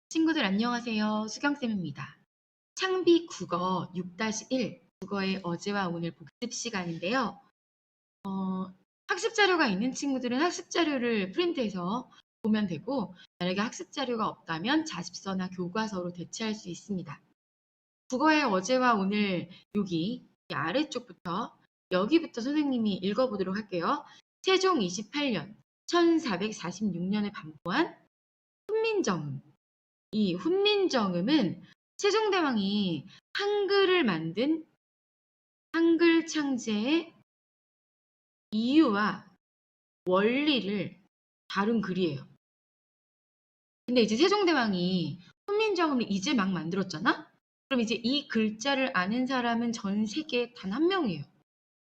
친구들 안녕하세요. 수경쌤입니다. 창비 국어 6-1 국어의 어제와 오늘 복습 시간인데요. 학습 자료가 있는 친구들은 학습 자료를 프린트해서 보면 되고, 만약에 학습 자료가 없다면 자습서나 교과서로 대체할 수 있습니다. 국어의 어제와 오늘 여기 아래쪽부터 여기부터 선생님이 읽어보도록 할게요. 세종 28년 1446년에 반포한 훈민정음. 이 훈민정음은 세종대왕이 한글을 만든 한글 창제의 이유와 원리를 다룬 글이에요. 근데 이제 세종대왕이 훈민정음을 이제 막 만들었잖아? 그럼 이제 이 글자를 아는 사람은 전 세계에 단 한 명이에요.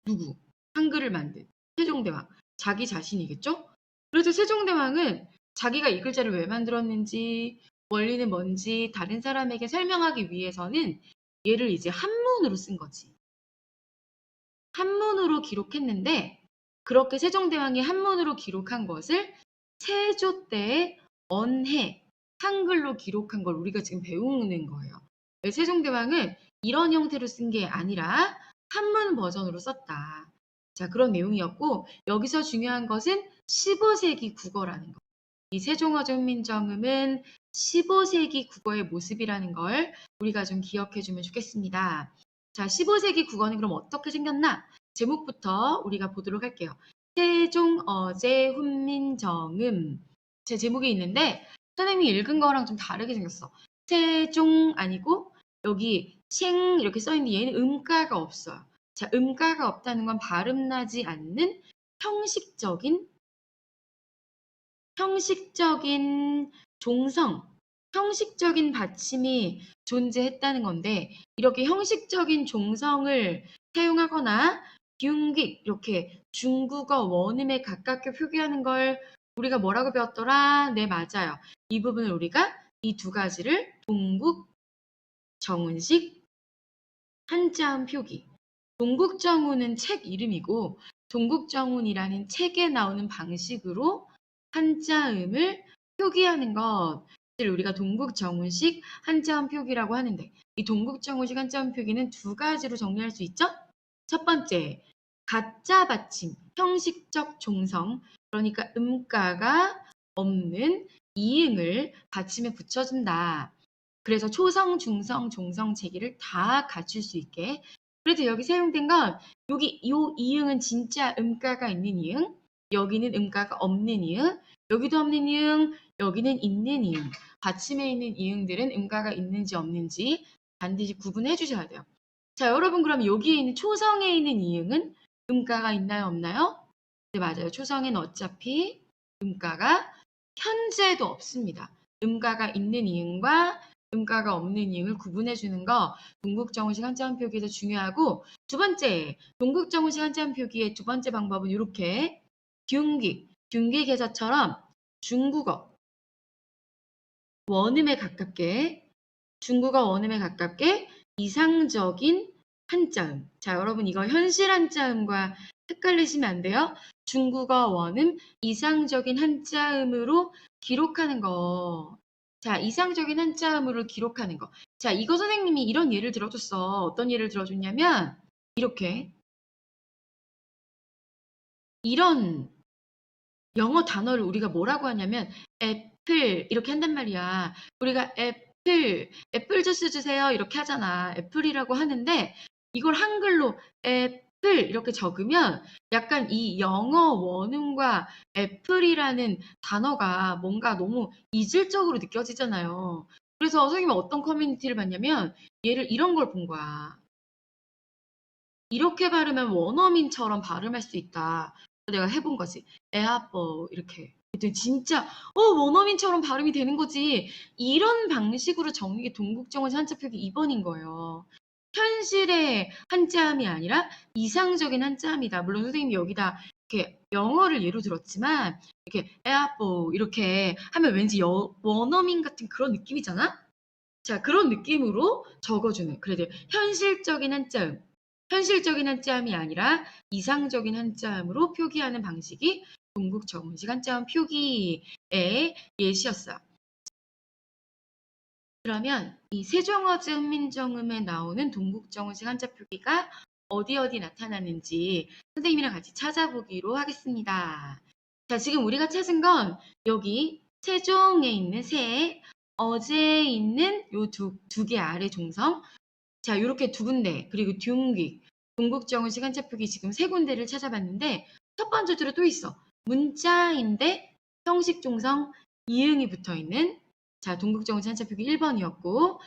누구? 한글을 만든 세종대왕. 자기 자신이겠죠? 그래서 세종대왕은 자기가 이 글자를 왜 만들었는지, 원리는 뭔지 다른 사람에게 설명하기 위해서는 얘를 이제 한문으로 쓴 거지. 한문으로 기록했는데, 그렇게 세종대왕이 한문으로 기록한 것을 세조 때의 언해, 한글로 기록한 걸 우리가 지금 배우는 거예요. 세종대왕은 이런 형태로 쓴 게 아니라 한문 버전으로 썼다. 자, 그런 내용이었고, 여기서 중요한 것은 15세기 국어라는 거. 이 세종어종민정음은 15세기 국어의 모습이라는 걸 우리가 좀 기억해 주면 좋겠습니다. 자, 15세기 국어는 그럼 어떻게 생겼나? 제목부터 우리가 보도록 할게요. 세종어제훈민정음. 제 제목이 있는데 선생님이 읽은 거랑 좀 다르게 생겼어. 세종 아니고 여기 생 이렇게 써있는데 얘는 음가가 없어요. 자, 음가가 없다는 건 발음나지 않는 형식적인 종성, 형식적인 받침이 존재했다는 건데 이렇게 형식적인 종성을 사용하거나 균깃 이렇게 중국어 원음에 가깝게 표기하는 걸 우리가 뭐라고 배웠더라? 네, 맞아요. 이 부분을 우리가 이 두 가지를 동국 정운식 한자음 표기. 동국정운은 책 이름이고 동국정운이라는 책에 나오는 방식으로 한자음을 표기하는 것을 우리가 동국정운식 한자음 표기라고 하는데 이 동국정운식 한자음 표기는 두 가지로 정리할 수 있죠? 첫 번째, 가짜 받침, 형식적 종성, 그러니까 음가가 없는 이응을 받침에 붙여준다. 그래서 초성, 중성, 종성 체계를 다 갖출 수 있게. 그래서 여기 사용된 건 여기 요 이응은 진짜 음가가 있는 이응, 여기는 음가가 없는 이응, 여기도 없는 이응, 여기는 있는 이응. 받침에 있는 이응들은 음가가 있는지 없는지 반드시 구분해 주셔야 돼요. 자, 여러분 그럼 여기에 있는 초성에 있는 이응은 음가가 있나요, 없나요? 네, 맞아요. 초성에는 어차피 음가가 현재도 없습니다. 음가가 있는 이응과 음가가 없는 이응을 구분해 주는 거 동국정운식 한자음 표기에서 중요하고 두 번째, 동국정운식 한자음 표기의 두 번째 방법은 이렇게 균기계사처럼 중국어 원음에 가깝게 이상적인 한자음. 자, 여러분 이거 현실 한자음과 헷갈리시면 안 돼요. 중국어 원음 이상적인 한자음으로 기록하는 거. 자, 이상적인 한자음으로 기록하는 거. 자, 이거 선생님이 이런 예를 들어줬어. 어떤 예를 들어줬냐면 이렇게 이런 영어 단어를 우리가 뭐라고 하냐면 애플 이렇게 한단 말이야. 우리가 애플 주스 주세요 이렇게 하잖아. 애플이라고 하는데 이걸 한글로 애플 이렇게 적으면 약간 이 영어 원음과 애플이라는 단어가 뭔가 너무 이질적으로 느껴지잖아요. 그래서 선생님이 어떤 커뮤니티를 봤냐면 얘를 이런 걸 본 거야. 이렇게 발음하면 원어민처럼 발음할 수 있다. 내가 해본 거지. 에아뻐 이렇게. 그랬더니 진짜 원어민처럼 발음이 되는 거지. 이런 방식으로 정리의 동국정원시 한자 표기 2번인 거예요. 현실의 한자음이 아니라 이상적인 한자음이다. 물론 선생님이 여기다 이렇게 영어를 예로 들었지만 이렇게 에아뻐 이렇게 하면 왠지 원어민 같은 그런 느낌이잖아? 자, 그런 느낌으로 적어주는. 그래도 현실적인 한자음. 현실적인 한자음이 아니라 이상적인 한자음으로 표기하는 방식이 동국정운식 한자음 표기의 예시였어요. 그러면 이 세종어즈 훈민정음에 나오는 동국정음식 한자 표기가 어디 어디 나타나는지 선생님이랑 같이 찾아보기로 하겠습니다. 자, 지금 우리가 찾은 건 여기 세종에 있는 세, 어제에 있는 요 두 개 아래 종성. 자, 요렇게 두 군데, 그리고 듀웅귀, 동국정음식 한자 표기 지금 세 군데를 찾아봤는데 첫 번째 줄에 또 있어. 문자인데 형식 종성 이응이 붙어 있는, 자, 동국정음식 한자 표기 1번이었고,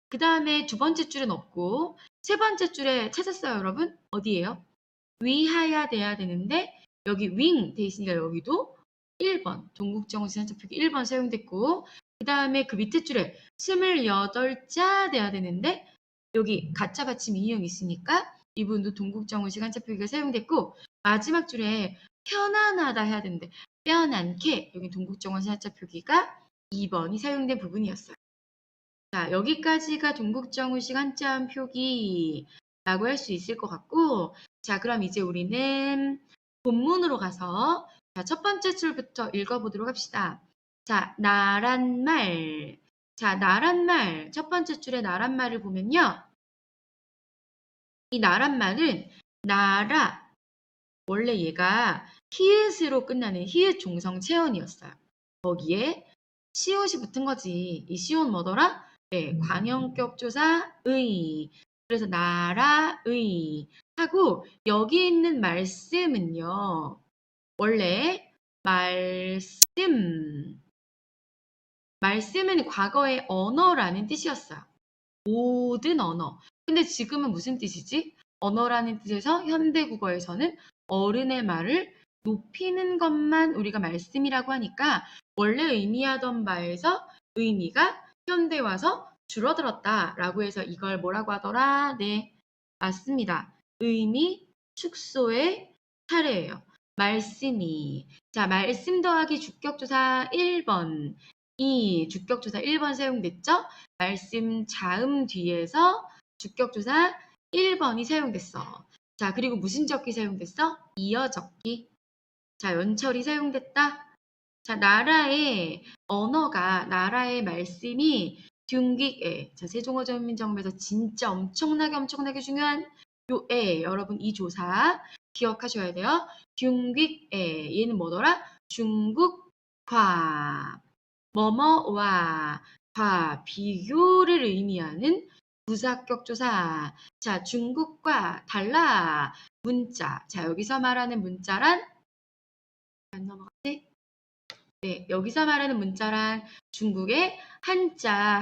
그 다음에 두 번째 줄은 없고, 세 번째 줄에 찾았어요, 여러분? 어디예요? 위하야 돼야 되는데, 여기 윙 돼 있으니까 여기도 1번, 동국정음식 한자 표기 1번 사용됐고, 그 다음에 그 밑에 줄에 28자 돼야 되는데, 여기 가짜 받침 이응 있으니까 이분도 동국정음식 한자 표기가 사용됐고, 마지막 줄에 편안하다 해야 되는데 편안케, 여기 동국정음식 한자 표기가 2번이 사용된 부분이었어요. 자, 여기까지가 동국정음식 한자 표기라고 할 수 있을 것 같고, 자, 그럼 이제 우리는 본문으로 가서 자, 첫 번째 줄부터 읽어보도록 합시다. 자, 나란 말. 자, 나란 말. 첫 번째 줄에 나란 말을 보면요. 이 나란 말은 나라, 원래 얘가 히읗으로 끝나는 히읗 종성 체언이었어요. 거기에 시옷이 붙은 거지. 이 시옷 뭐더라? 네, 관형격 조사 의. 그래서 나라의 하고 여기 있는 말씀은요. 원래 말씀은 과거의 언어라는 뜻이었어요. 모든 언어. 근데 지금은 무슨 뜻이지? 언어라는 뜻에서 현대국어에서는 어른의 말을 높이는 것만 우리가 말씀이라고 하니까 원래 의미하던 바에서 의미가 현대 와서 줄어들었다라고 해서 이걸 뭐라고 하더라? 네, 맞습니다. 의미 축소의 사례예요. 말씀이. 자, 말씀 더하기 주격조사 1번. 이 주격조사 1번 사용됐죠? 말씀 자음 뒤에서 주격조사 1번이 사용됐어. 자, 그리고 무슨 적기 사용됐어? 이어 적기. 자, 연철이 사용됐다. 자, 나라의 언어가, 나라의 말씀이 둔기에, 자, 세종어조훈민정음에서 진짜 엄청나게 중요한 요 에, 여러분 이 조사 기억하셔야 돼요. 둔기에, 얘는 뭐더라? 중국과 뭐뭐와 과 비교를 의미하는 부사격 조사. 자, 중국과 달라. 문자. 자, 여기서 말하는 문자란 안 넘어가지? 네, 여기서 말하는 문자란 중국의 한자,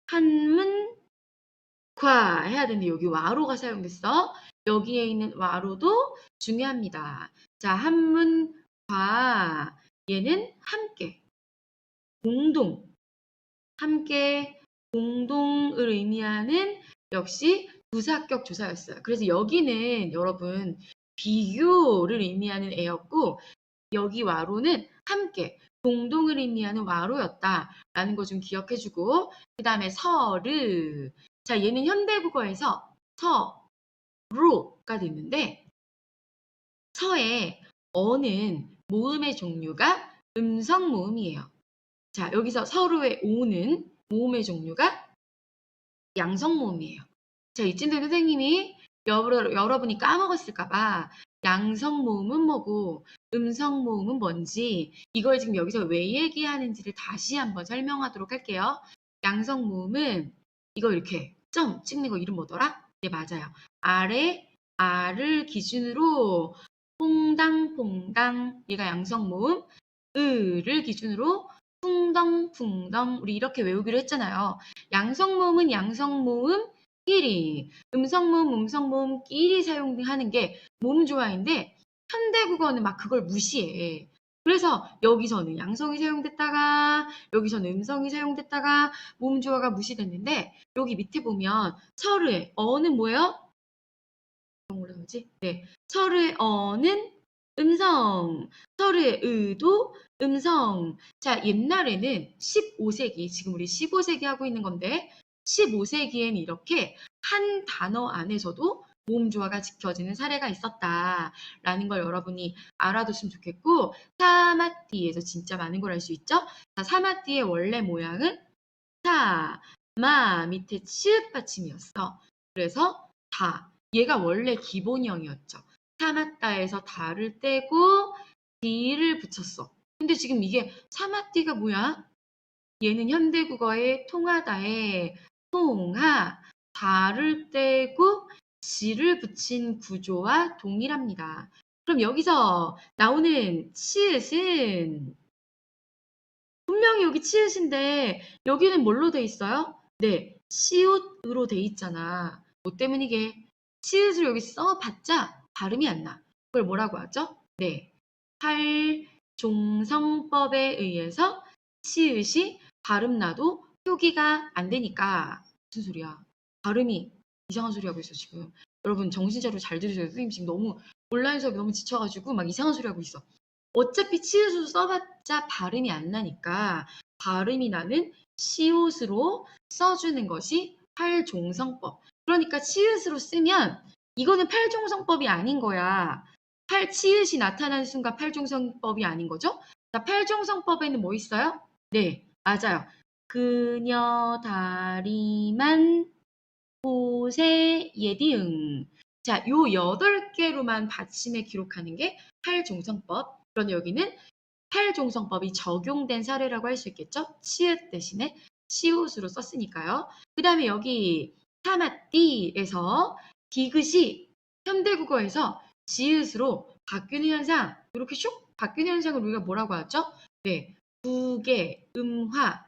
한문과 해야 되는데 여기 와로가 사용됐어. 여기에 있는 와로도 중요합니다. 자, 한문과 얘는 함께, 공동, 함께, 공동을 의미하는 역시 부사격 조사였어요. 그래서 여기는 여러분 비교를 의미하는 애였고 여기 와로는 함께, 공동을 의미하는 와로였다라는 거 좀 기억해주고 그 다음에 서르. 자, 얘는 현대국어에서 서로가 됐는데 서에 어는 모음의 종류가 음성 모음이에요. 자, 여기서 서로의 오는 모음의 종류가 양성 모음이에요. 자, 이쯤 되면 선생님이 여러분이 까먹었을까봐 양성 모음은 뭐고 음성 모음은 뭔지 이걸 지금 여기서 왜 얘기하는지를 다시 한번 설명하도록 할게요. 양성 모음은 이거 이렇게 점 찍는 거 이름 뭐더라? 네, 맞아요. 아래 아를 기준으로 퐁당퐁당 얘가 양성 모음, 을을 기준으로 풍덩풍덩 우리 이렇게 외우기로 했잖아요. 양성모음은 양성모음끼리, 음성모음끼리 사용하는 게 모음조화인데 현대국어는 막 그걸 무시해. 그래서 여기서는 양성이 사용됐다가 여기서는 음성이 사용됐다가 모음조화가 무시됐는데 여기 밑에 보면 서르의 어는 뭐예요? 뭐지? 네, 서르의 어는 음성, 서르의 의도 음성. 자, 옛날에는 15세기, 지금 우리 15세기 하고 있는 건데 15세기엔 이렇게 한 단어 안에서도 모음조화가 지켜지는 사례가 있었다라는 걸 여러분이 알아두시면 좋겠고 사마띠에서 진짜 많은 걸 알 수 있죠. 자, 사마띠의 원래 모양은 타, 마 밑에 치읓 받침이었어. 그래서 다. 얘가 원래 기본형이었죠. 사마따에서 다를 떼고 디를 붙였어. 근데 지금 이게 사마띠가 뭐야? 얘는 현대국어의 통하다에 통하, 다를 떼고 지를 붙인 구조와 동일합니다. 그럼 여기서 나오는 치읓은 분명히 여기 치읓인데 여기는 뭘로 돼 있어요? 네, 시옷으로 돼 있잖아. 뭐 때문이게? 치읓을 여기 써봤자 발음이 안 나. 그걸 뭐라고 하죠? 네, 팔종성법에 의해서 치읓이 발음 나도 표기가 안 되니까. 무슨 소리야? 발음이 이상한 소리 하고 있어 지금. 여러분 정신 차리고 잘 들으세요. 선생님 지금 너무 온라인 수업이 너무 지쳐가지고 막 이상한 소리 하고 있어. 어차피 치읓으로 써봤자 발음이 안 나니까 발음이 나는 시옷으로 써주는 것이 팔종성법. 그러니까 치읓으로 쓰면 이거는 팔종성법이 아닌 거야. 치읓이 나타나는 순간 팔종성법이 아닌 거죠? 자, 팔종성법에는 뭐 있어요? 네, 맞아요. 그녀 다리만 호세 예디응. 자, 요 8개로만 받침에 기록하는 게 팔종성법. 그런데 여기는 팔종성법이 적용된 사례라고 할 수 있겠죠? 치읓 대신에 시옷으로 썼으니까요. 그 다음에 여기 타마띠에서 디귿이 현대국어에서 지읒으로 바뀌는 현상, 이렇게 슉 바뀌는 현상을 우리가 뭐라고 하죠? 네, 국외음화라고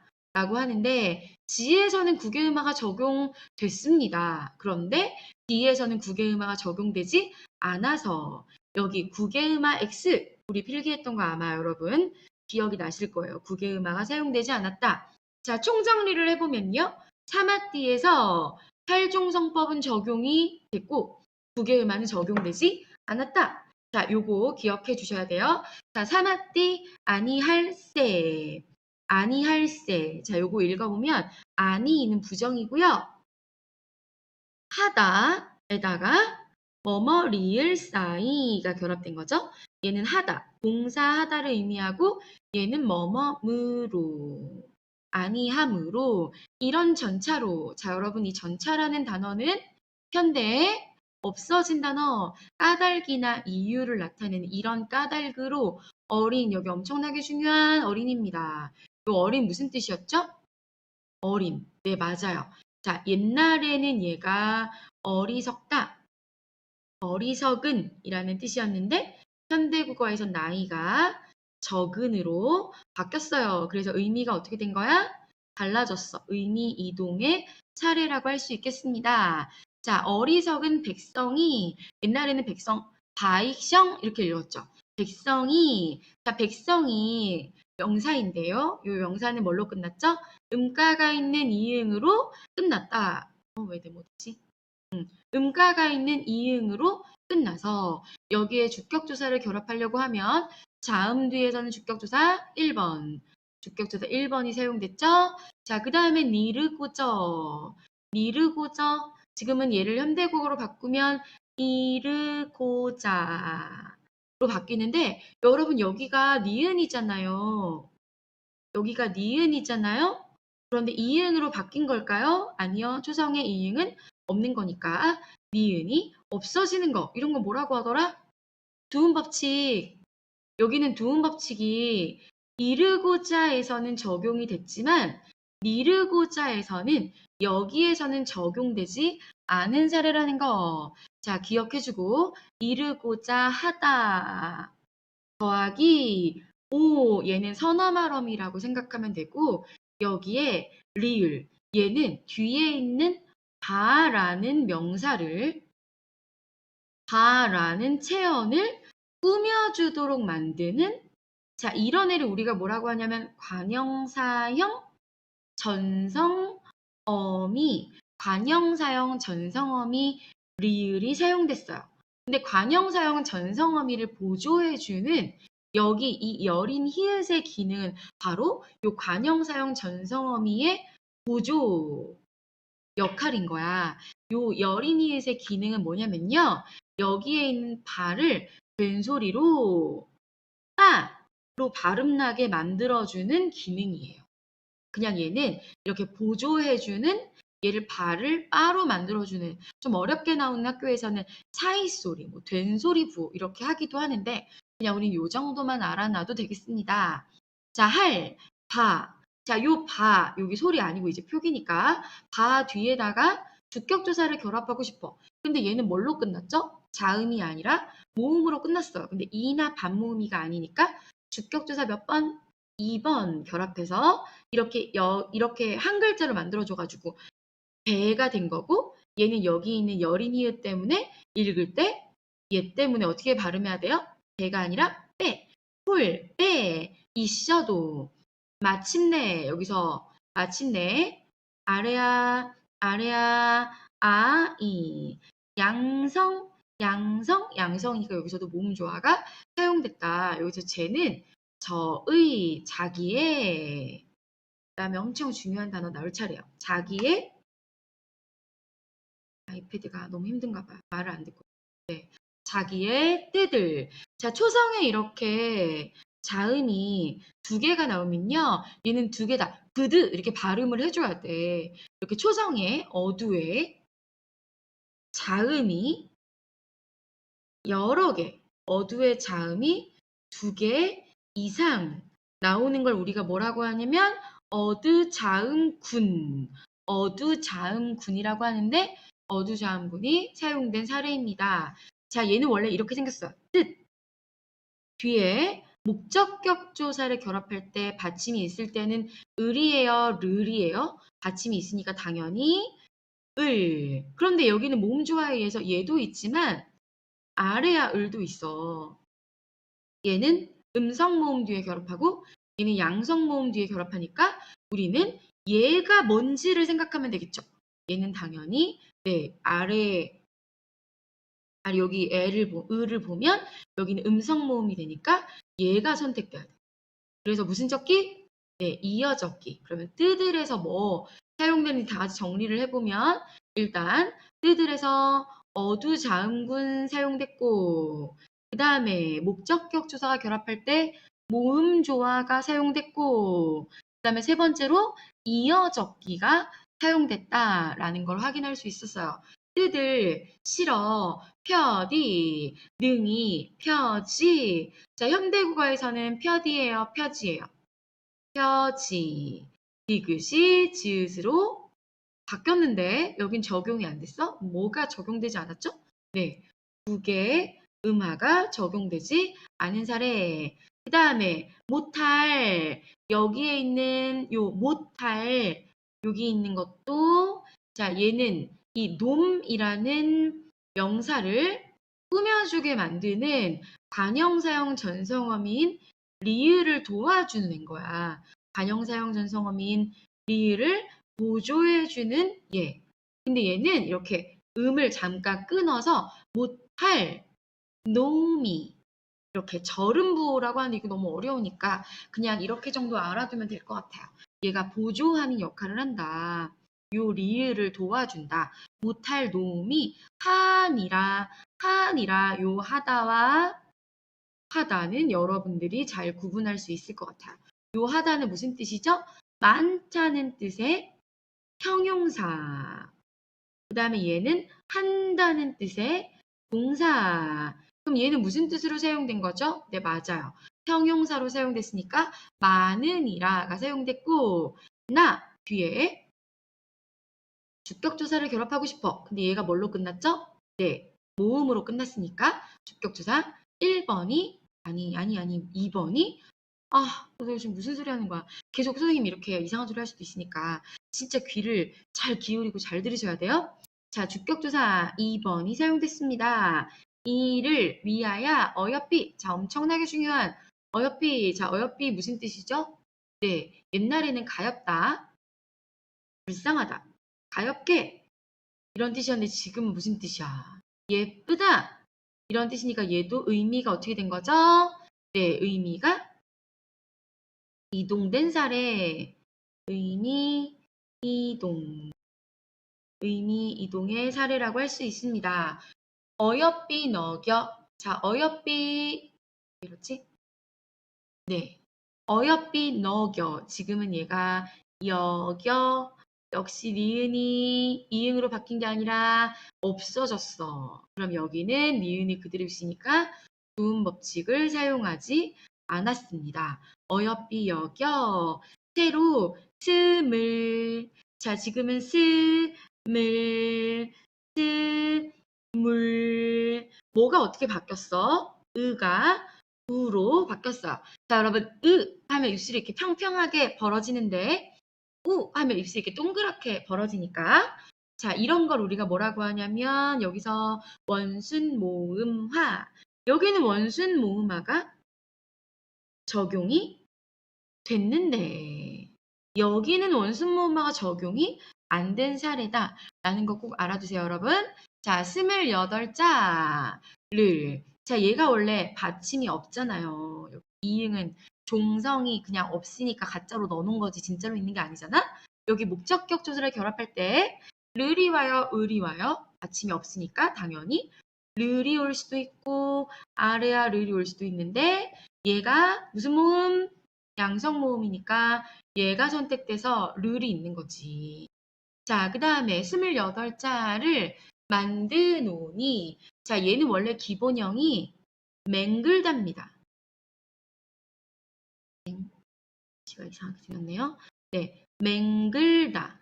하는데 지에서는 국외음화가 적용됐습니다. 그런데 D에서는 국외음화가 적용되지 않아서 여기 국외음화 X 우리 필기했던 거 아마 여러분 기억이 나실 거예요. 국외음화가 사용되지 않았다. 자, 총정리를 해보면요. 사마띠에서 팔종성법은 적용이 됐고 국외음화는 적용되지 않았다. 자, 요거 기억해 주셔야 돼요. 자, 사마띠 아니할세. 아니할세. 자, 요거 읽어보면 아니는 부정이고요. 하다에다가 뭐뭐 리을 사이가 결합된 거죠. 얘는 하다, 동사하다를 의미하고 얘는 뭐뭐무로, 아니함으로, 이런 전차로. 자, 여러분 이 전차라는 단어는 현대에 없어진 단어, 까닭이나 이유를 나타내는 이런 까닭으로 어린, 여기 엄청나게 중요한 어린입니다. 이 어린 무슨 뜻이었죠? 어린. 네, 맞아요. 자, 옛날에는 얘가 어리석다, 어리석은이라는 뜻이었는데 현대국어에서 나이가 적은으로 바뀌었어요. 그래서 의미가 어떻게 된 거야? 달라졌어. 의미 이동의 사례라고 할 수 있겠습니다. 자, 어리석은 백성이 옛날에는 백성 바익성 이렇게 읽었죠. 백성이 자, 백성이 명사인데요. 이 명사는 뭘로 끝났죠? 음가가 있는 이응으로 끝났다. 왜 못했지? 음가가 있는 이응으로 끝나서 여기에 주격조사를 결합하려고 하면 자음 뒤에서는 주격조사 1번, 주격조사 1번이 사용됐죠? 자, 그 다음에 니르고저, 니르고저. 지금은 얘를 현대국어로 바꾸면 이르고자로 바뀌는데 여러분 여기가 니은이잖아요. 여기가 니은이잖아요. 그런데 이응으로 바뀐 걸까요? 아니요. 초성의 이응은 없는 거니까 니은이 없어지는 거. 이런 거 뭐라고 하더라? 두음법칙. 여기는 두음법칙이 이르고자에서는 적용이 됐지만 니르고자에서는 여기에서는 적용되지 않은 사례라는 거. 자, 기억해주고 이르고자 하다 더하기 오, 얘는 선어말음이라고 생각하면 되고 여기에 리을, 얘는 뒤에 있는 바라는 명사를, 바라는 체언을 꾸며주도록 만드는, 자, 이런 애를 우리가 뭐라고 하냐면 관형사형 전성어미, 관형사형 전성어미 리을이 사용됐어요. 근데 관형사형은 전성어미를 보조해주는 여기 이 여린 히읗의 기능은 바로 이 관형사형 전성어미의 보조 역할인 거야. 요 여린 히읗의 기능은 뭐냐면요. 여기에 있는 바를 된소리로 빠로 발음나게 만들어주는 기능이에요. 그냥 얘는 이렇게 보조해주는 얘를 바를 바로 만들어주는 좀 어렵게 나오는 학교에서는 차이소리, 뭐 된소리 부 이렇게 하기도 하는데 그냥 우린 요 정도만 알아놔도 되겠습니다. 자, 할, 바. 자, 요 바, 여기 소리 아니고 이제 표기니까 바 뒤에다가 주격조사를 결합하고 싶어. 근데 얘는 뭘로 끝났죠? 자음이 아니라 모음으로 끝났어요. 근데 이나 반모음이가 아니니까 주격조사 몇 번? 2번 결합해서 이렇게 한 글자로 만들어줘가지고 배가 된 거고 얘는 여기 있는 여린 이읒 때문에 읽을 때 얘 때문에 어떻게 발음해야 돼요? 배가 아니라 빼. 홀, 빼, 있어도. 마침내 여기서 마침내 아래야 아래야 아이 양성 양성이니까 여기서도 모음조화가 사용됐다. 여기서 쟤는 저의 자기의 그다음에 엄청 중요한 단어 나올 차례예요. 자기의 아이패드가 너무 힘든가 봐요. 말을 안 듣고. 네. 자기의 뜻을. 자, 초성에 이렇게 자음이 두 개가 나오면요. 얘는 두 개 다 브드 이렇게 발음을 해줘야 돼. 이렇게 초성에 어두에 자음이 여러 개, 어두의 자음이 두 개 이상 나오는 걸 우리가 뭐라고 하냐면 어두자음군, 어두자음군이라고 하는데 어두자음군이 사용된 사례입니다. 자, 얘는 원래 이렇게 생겼어요. 뜻. 뒤에 목적격 조사를 결합할 때 받침이 있을 때는 을이에요, 르이에요? 받침이 있으니까 당연히 을. 그런데 여기는 모음조화에 의해서 얘도 있지만 아래야 을도 있어. 얘는 음성 모음 뒤에 결합하고 얘는 양성 모음 뒤에 결합하니까 우리는 얘가 뭔지를 생각하면 되겠죠. 얘는 당연히 네, 아래 여기 을을 보면 여기는 음성 모음이 되니까 얘가 선택돼야 돼. 그래서 무슨 적기? 네, 이어 적기. 그러면 뜨들에서 뭐 사용되는지 다 같이 정리를 해보면 일단 뜨들에서 어두자음군 사용됐고 그 다음에 목적격 조사가 결합할 때 모음 조화가 사용됐고 그 다음에 세 번째로 이어 적기가 사용됐다라는 걸 확인할 수 있었어요. 뜨들 싫어 펴디 능이 펴지 자 현대국어에서는 펴디예요 펴지예요 펴지 디귿이 지읒으로 바뀌었는데 여긴 적용이 안 됐어? 뭐가 적용되지 않았죠? 네, 두 개의 음화가 적용되지 않은 사례. 그 다음에 못할 여기에 있는 요 못할 여기 있는 것도 자 얘는 이 놈이라는 명사를 꾸며주게 만드는 관형사형 전성어민 리을을 도와주는 거야. 관형사형 전성어민 리을을 보조해주는 얘. 근데 얘는 이렇게 음을 잠깐 끊어서 못할 놈이 이렇게 절음부호라고 하는데 이거 너무 어려우니까 그냥 이렇게 정도 알아두면 될 것 같아요. 얘가 보조하는 역할을 한다. 요 리을을 도와준다. 못할 놈이 한이라 요 하다와 하다는 여러분들이 잘 구분할 수 있을 것 같아요. 요 하다는 무슨 뜻이죠? 많다는 뜻의 형용사. 그 다음에 얘는 한다는 뜻의 동사. 그럼 얘는 무슨 뜻으로 사용된 거죠? 네, 맞아요. 형용사로 사용됐으니까 많으니라가 사용됐고 나 뒤에 주격조사를 결합하고 싶어. 근데 얘가 뭘로 끝났죠? 네, 모음으로 끝났으니까 주격조사 1번이 아니 2번이 너 지금 무슨 소리 하는 거야? 계속 선생님이 이렇게 이상한 소리 할 수도 있으니까 진짜 귀를 잘 기울이고 잘 들으셔야 돼요. 자, 주격조사 2번이 사용됐습니다. 이를 위하여 어여삐. 자, 엄청나게 중요한 어여삐. 자, 어여삐 무슨 뜻이죠? 네, 옛날에는 가엾다, 불쌍하다, 가엾게 이런 뜻이었는데 지금은 무슨 뜻이야? 예쁘다 이런 뜻이니까 얘도 의미가 어떻게 된 거죠? 네, 의미가 이동된 사례. 의미 이동. 의미 이동의 사례라고 할 수 있습니다. 어여삐 너겨. 자, 어여삐 이렇지? 네. 어여삐 너겨. 지금은 얘가 여겨. 역시 니은이 이응으로 바뀐 게 아니라 없어졌어. 그럼 여기는 니은이 그대로 있으니까 두음 법칙을 사용하지 않았습니다. 어여삐 여겨. 새로 스물. 자, 지금은 스물, 스물. 뭐가 어떻게 바뀌었어? 의가 우로 바뀌었어요. 자, 여러분, 하면 입술이 이렇게 평평하게 벌어지는데, 우 하면 입술이 이렇게 동그랗게 벌어지니까. 자, 이런 걸 우리가 뭐라고 하냐면, 여기서 원순모음화. 여기는 원순모음화가 적용이 됐는데, 여기는 원순모음화가 적용이 안 된 사례다. 라는 거 꼭 알아두세요, 여러분. 자, 28자를. 자, 얘가 원래 받침이 없잖아요. 이응은 종성이 그냥 없으니까 가짜로 넣어놓은 거지 진짜로 있는 게 아니잖아? 여기 목적격 조사를 결합할 때 르리 와요, 을이 와요. 받침이 없으니까 당연히 르리 올 수도 있고 아래야 르리 올 수도 있는데 얘가 무슨 모음? 양성 모음이니까 얘가 선택돼서 르리 있는 거지. 자, 그 다음에 28자를 만드노니. 자, 얘는 원래 기본형이 맹글답니다. 제가 이상하게 생겼네요. 네, 맹글다.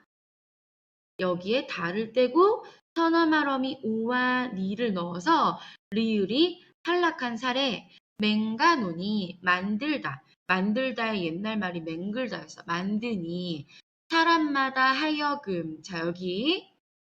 여기에 다를 떼고 선어말어미 우와 니를 넣어서 리을이 탈락한 사례. 맹가노니 만들다. 만들다의 옛날 말이 맹글다였어. 만드니. 사람마다 하여금. 자, 여기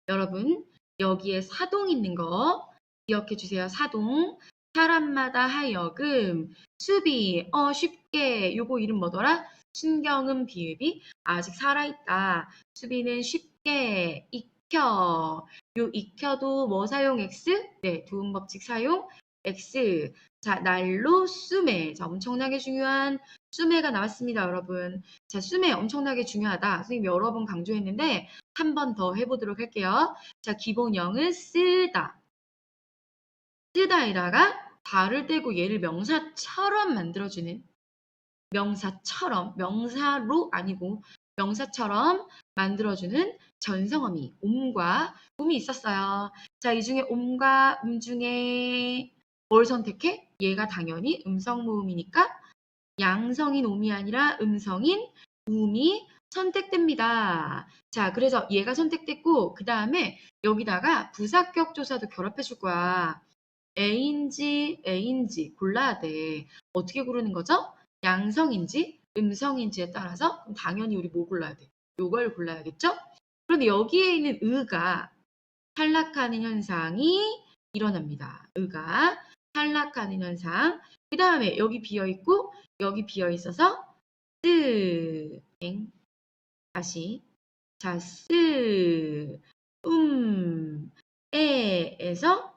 여러분 여기에 사동 있는 거 기억해 주세요. 사동. 사람마다 하여금 수비. 쉽게. 요거 이름 뭐더라? 신경음 비읍이 아직 살아있다. 수비는 쉽게 익혀. 요 익혀도 뭐 사용 X? 네, 두음 법칙 사용 X. 자, 날로 수매. 자, 엄청나게 중요한 수매가 나왔습니다, 여러분. 자, 수매 엄청나게 중요하다. 선생님 여러 번 강조했는데 한 번 더 해보도록 할게요. 자, 기본형은 쓰다. 쓰다에다가 다를 떼고 얘를 명사처럼 만들어주는 명사처럼, 명사로 아니고 명사처럼 만들어주는 전성어미, 옴과 음이 있었어요. 자, 이 중에 옴과 중에 뭘 선택해? 얘가 당연히 음성모음이니까 양성인 옴이 아니라 음성인 음이 선택됩니다. 자, 그래서 얘가 선택됐고 그 다음에 여기다가 부사격 조사도 결합해 줄 거야. A인지 골라야 돼. 어떻게 고르는 거죠? 양성인지 음성인지에 따라서 그럼 당연히 우리 뭐 골라야 돼? 요걸 골라야겠죠? 그런데 여기에 있는 의가 탈락하는 현상이 일어납니다. 의가 탈락하는 현상. 그 다음에 여기 비어있고 여기 비어있어서 쓰, 다시 자, 에에서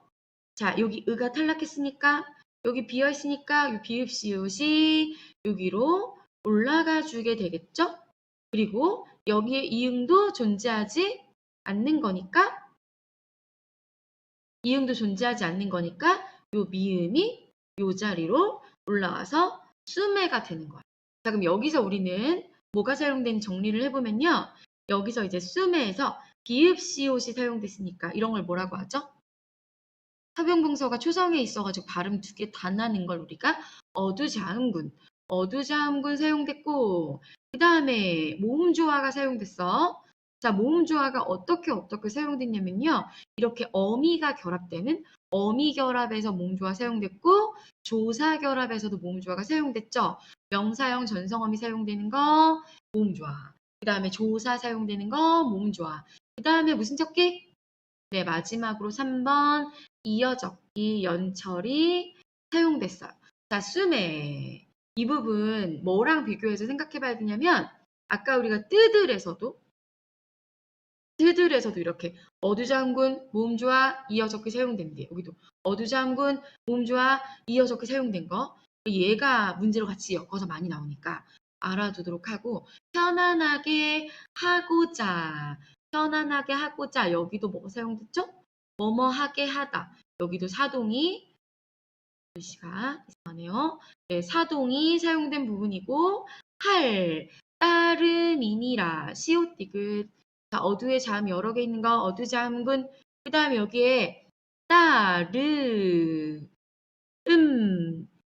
자, 여기 의가 탈락했으니까 여기 비어있으니까 이 비읍시옷이 여기로 올라가 주게 되겠죠? 그리고 여기에 이응도 존재하지 않는 거니까 이응도 존재하지 않는 거니까 요 미음이 요 자리로 올라와서 수매가 되는 거예요. 자, 그럼 여기서 우리는 뭐가 사용된 정리를 해보면요. 여기서 이제 수매에서 비읍시옷이 사용됐으니까 이런 걸 뭐라고 하죠? 사병동사가 초성에 있어가지고 발음 두 개 다 나는 걸 우리가 어두자음군. 어두자음군 사용됐고 그 다음에 모음조화가 사용됐어. 자, 모음조화가 어떻게 사용됐냐면요. 이렇게 어미가 결합되는 어미 결합에서 모음조화 사용됐고 조사 결합에서도 모음조화가 사용됐죠. 명사형 전성어미 사용되는 거 모음조화. 그 다음에 조사 사용되는 거 모음조화. 그 다음에 무슨 척기? 네, 마지막으로 3번 이어적기 연철이 사용됐어요. 자, 수매. 이 부분 뭐랑 비교해서 생각해 봐야 되냐면 아까 우리가 뜨들에서도 이렇게 어두장군 모음조화 이어적기 사용된 게 여기도 어두장군 모음조화 이어적기 사용된 거 얘가 문제로 같이 엮어서 많이 나오니까 알아두도록 하고 편안하게 하고자 여기도 뭐가 사용됐죠? 뭐뭐 하게 하다 여기도 사동이 글씨가 이상하네요. 네, 사동이 사용된 부분이고 할 따름이니라. 시옷 디귿. 자, 어두의 자음 여러 개 있는 거 어두 자음군. 그 다음에 여기에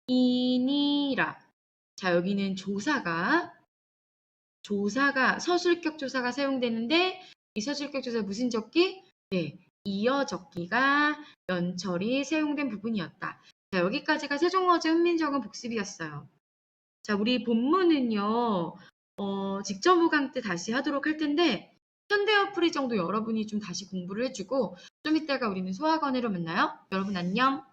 이니라. 자, 여기는 조사가 서술격 조사가 사용되는데 이 서술격 조사 무슨 적기? 네, 이어 적기가 연철이 사용된 부분이었다. 자, 여기까지가 세종어제 훈민정음 복습이었어요. 자, 우리 본문은요. 직접 오강 때 다시 하도록 할 텐데 현대어 풀이 정도 여러분이 좀 다시 공부를 해주고 좀 이따가 우리는 소학원으로 만나요. 여러분 안녕.